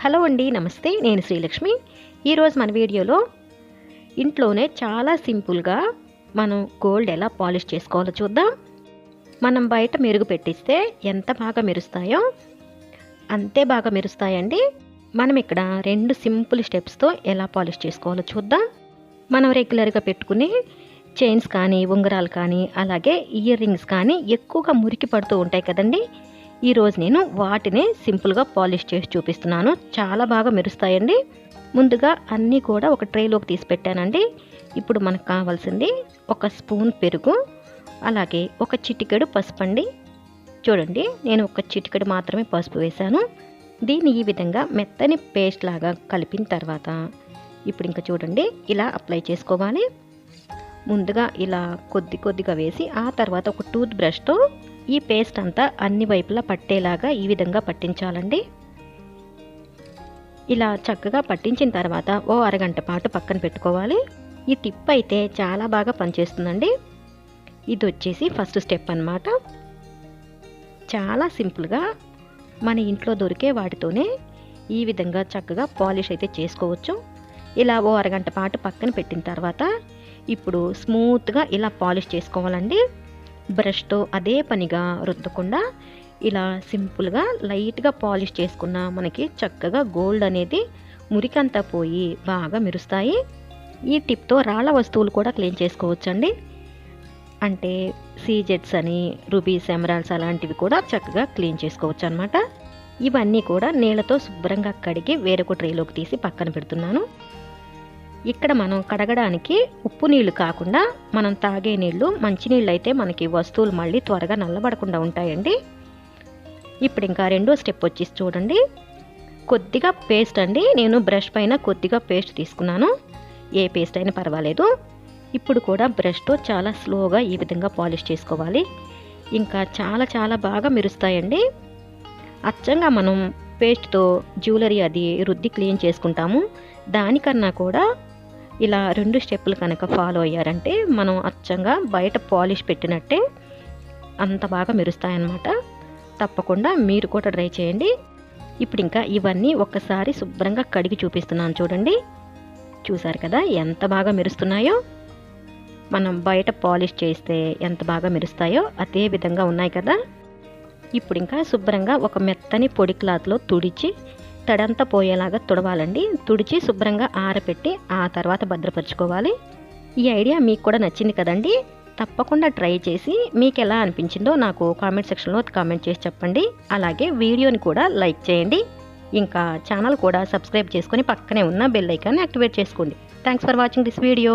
Hello అండి, నమస్తే. నేను శ్రీలక్ష్మి. ఈరోజు మన వీడియోలో ఇంట్లోనే చాలా సింపుల్గా మనం గోల్డ్ ఎలా పాలిష్ చేసుకోవాలో చూద్దాం. మనం బయట మెరుగు పెట్టిస్తే ఎంత బాగా మెరుస్తాయో అంతే బాగా మెరుస్తాయండి. మనం ఇక్కడ 2 సింపుల్ స్టెప్స్తో ఎలా పాలిష్ చేసుకోవాలో చూద్దాం. మనం రెగ్యులర్గా పెట్టుకునే చైన్స్ కానీ, ఉంగరాలు కానీ, అలాగే ఇయర్ రింగ్స్ కానీ ఎక్కువగా మురికి పడుతూ ఉంటాయి కదండి. ఈరోజు నేను వాటిని సింపుల్గా పాలిష్ చేసి చూపిస్తున్నాను. చాలా బాగా మెరుస్తాయండి. ముందుగా అన్నీ కూడా ఒక ట్రేలోకి తీసి పెట్టానండి. ఇప్పుడు మనకు కావాల్సింది 1 స్పూన్ పెరుగు, అలాగే 1 చిటికెడు పసుపు అండి. చూడండి, నేను 1 చిటికెడు మాత్రమే పసుపు వేశాను. దీన్ని ఈ విధంగా మెత్తని పేస్ట్ లాగా కలిపిన తర్వాత ఇప్పుడు ఇంకా చూడండి ఇలా అప్లై చేసుకోవాలి. ముందుగా ఇలా కొద్దిగా వేసి ఆ తర్వాత ఒక టూత్ బ్రష్తో ఈ పేస్ట్ అంతా అన్ని వైపులా పట్టేలాగా ఈ విధంగా పట్టించాలండి. ఇలా చక్కగా పట్టించిన తర్వాత ఓ అరగంట పాటు పక్కన పెట్టుకోవాలి. ఈ టిప్ అయితే చాలా బాగా పనిచేస్తుందండి. ఇది వచ్చేసి ఫస్ట్ స్టెప్ అన్నమాట. చాలా సింపుల్గా మన ఇంట్లో దొరికే వాటితోనే ఈ విధంగా చక్కగా పాలిష్ అయితే చేసుకోవచ్చు. ఇలా ఓ అరగంట పాటు పక్కన పెట్టిన తర్వాత ఇప్పుడు స్మూత్గా ఇలా పాలిష్ చేసుకోవాలండి. బ్రష్తో అదే పనిగా రుద్దకుండా ఇలా సింపుల్గా లైట్గా పాలిష్ చేసుకున్న మనకి చక్కగా గోల్డ్ అనేది మురికంతా పోయి బాగా మెరుస్తాయి. ఈ టిప్తో రాళ్ళ వస్తువులు కూడా క్లీన్ చేసుకోవచ్చండి. అంటే సీజెట్స్ అని, రూబీస్, ఎమరాల్డ్స్ అలాంటివి కూడా చక్కగా క్లీన్ చేసుకోవచ్చు అనమాట. ఇవన్నీ కూడా నీళ్ళతో శుభ్రంగా కడిగి వేరొక ట్రేలోకి తీసి పక్కన పెడుతున్నాను. ఇక్కడ మనం కడగడానికి ఉప్పు నీళ్లు కాకుండా మనం తాగే నీళ్లు, మంచినీళ్ళు అయితే మనకి వస్తువులు మళ్ళీ త్వరగా నల్లబడకుండా ఉంటాయండి. ఇప్పుడు ఇంకా రెండో స్టెప్ వచ్చేసి చూడండి, కొద్దిగా పేస్ట్ అండి. నేను బ్రష్ పైన కొద్దిగా పేస్ట్ తీసుకున్నాను. ఏ పేస్ట్ అయినా పర్వాలేదు. ఇప్పుడు కూడా బ్రష్తో చాలా స్లోగా ఈ విధంగా పాలిష్ చేసుకోవాలి. ఇంకా చాలా బాగా మెరుస్తాయండి. అచ్చంగా మనం పేస్ట్తో జ్యువెలరీ అది రుద్ది క్లీన్ చేసుకుంటాము. దానికన్నా కూడా ఇలా 2 స్టెప్పులు కనుక ఫాలో అయ్యారంటే మనం అచ్చంగా బయట పాలిష్ పెట్టినట్టే అంత బాగా మెరుస్తాయన్నమాట. తప్పకుండా మీరు కూడా ట్రై చేయండి. ఇప్పుడు ఇంకా ఇవన్నీ ఒక్కసారి శుభ్రంగా కడిగి చూపిస్తున్నాను చూడండి. చూసారు కదా ఎంత బాగా మెరుస్తున్నాయో. మనం బయట పాలిష్ చేస్తే ఎంత బాగా మెరుస్తాయో అదే విధంగా ఉన్నాయి కదా. ఇప్పుడు ఇంకా శుభ్రంగా ఒక మెత్తని పొడి క్లాత్లో తుడిచి తడంతా పోయేలాగా తుడవాలండి. తుడిచి శుభ్రంగా ఆరబెట్టి ఆ తర్వాత భద్రపరచుకోవాలి. ఈ ఐడియా మీకు కూడా నచ్చింది కదండి. తప్పకుండా ట్రై చేసి మీకు ఎలా అనిపించిందో నాకు కామెంట్ సెక్షన్లో కామెంట్ చేసి చెప్పండి. అలాగే వీడియోని కూడా లైక్ చేయండి. ఇంకా ఛానల్ కూడా సబ్స్క్రైబ్ చేసుకొని పక్కనే ఉన్న బెల్ ఐకాన్ని యాక్టివేట్ చేసుకోండి. Thanks for watching this video.